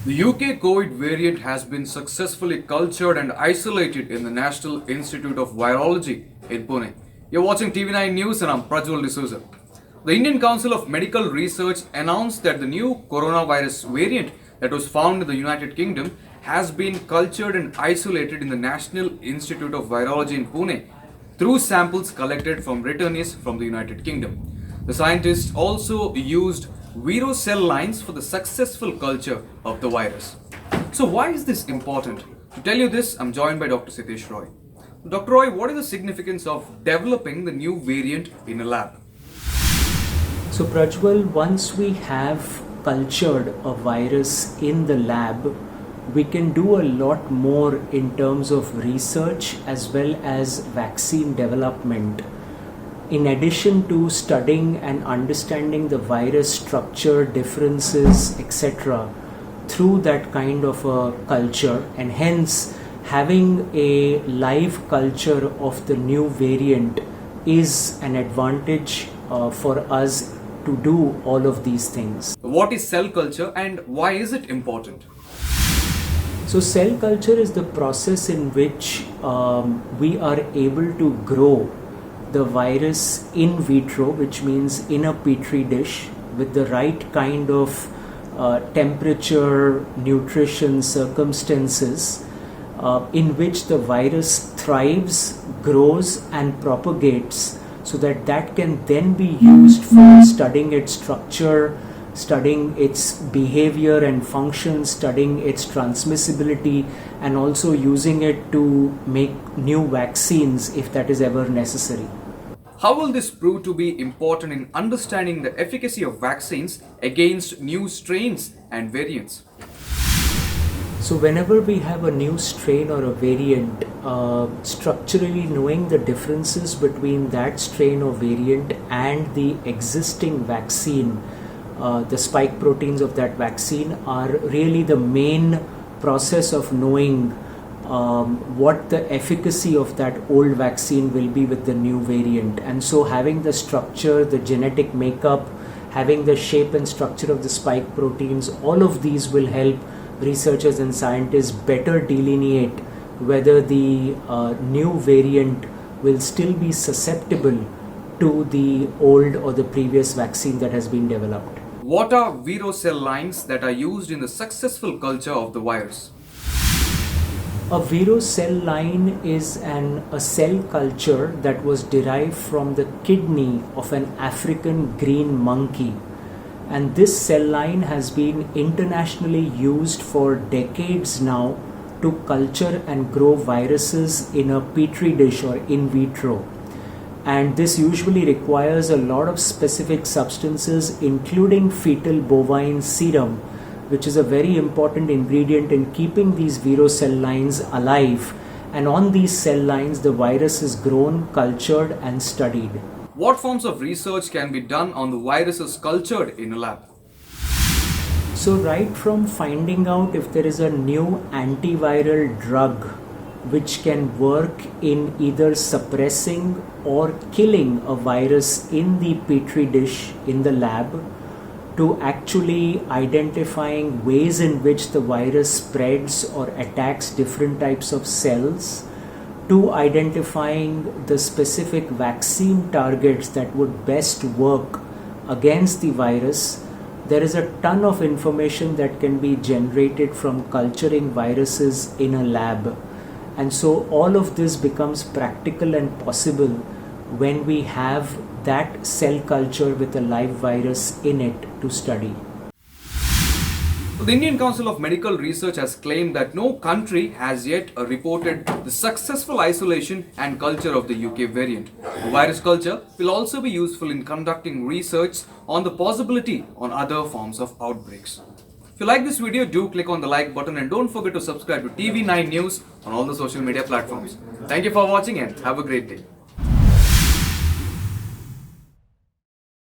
The UK COVID variant has been successfully cultured and isolated in the National Institute of Virology in Pune. You're watching TV9 News and I'm Prajwal D'Souza. The Indian Council of Medical Research announced that the new coronavirus variant that was found in the United Kingdom has been cultured and isolated in the National Institute of Virology in Pune through samples collected from returnees from the United Kingdom. The scientists also used Vero cell lines for the successful culture of the virus. So why is this important? To tell you this, I'm joined by Dr. Sitesh Roy. Dr. Roy, what is the significance of developing the new variant in a lab? So Prajwal, once we have cultured a virus in the lab, we can do a lot more in terms of research as well as vaccine development. In addition to studying and understanding the virus structure, differences, etc., through that kind of a culture, and hence having a live culture of the new variant is an advantage for us to do all of these things. What is cell culture and why is it important? So cell culture is the process in which we are able to grow the virus in vitro, which means in a petri dish with the right kind of temperature, nutrition, circumstances in which the virus thrives, grows and propagates, so that that can then be used for studying its structure, studying its behavior and function, studying its transmissibility, and also using it to make new vaccines if that is ever necessary. How will this prove to be important in understanding the efficacy of vaccines against new strains and variants? So whenever we have a new strain or a variant, structurally knowing the differences between that strain or variant and the existing vaccine, the spike proteins of that vaccine are really the main process of knowing what the efficacy of that old vaccine will be with the new variant. And so having the structure, the genetic makeup, having the shape and structure of the spike proteins, all of these will help researchers and scientists better delineate whether the new variant will still be susceptible to the old or the previous vaccine that has been developed. What are Vero cell lines that are used in the successful culture of the virus? A Vero cell line is a cell culture that was derived from the kidney of an African green monkey. And this cell line has been internationally used for decades now to culture and grow viruses in a petri dish or in vitro. And this usually requires a lot of specific substances, including fetal bovine serum, which is a very important ingredient in keeping these Vero cell lines alive. And on these cell lines, the virus is grown, cultured and studied. What forms of research can be done on the viruses cultured in a lab? So right from finding out if there is a new antiviral drug which can work in either suppressing or killing a virus in the petri dish in the lab, to actually identifying ways in which the virus spreads or attacks different types of cells, to identifying the specific vaccine targets that would best work against the virus. There is a ton of information that can be generated from culturing viruses in a lab. And so all of this becomes practical and possible when we have that cell culture with a live virus in it to study. The Indian Council of Medical Research has claimed that no country has yet reported the successful isolation and culture of the UK variant. The virus culture will also be useful in conducting research on the possibility on other forms of outbreaks. If you like this video, do click on the like button and don't forget to subscribe to TV9 News on all the social media platforms. Thank you for watching and have a great day.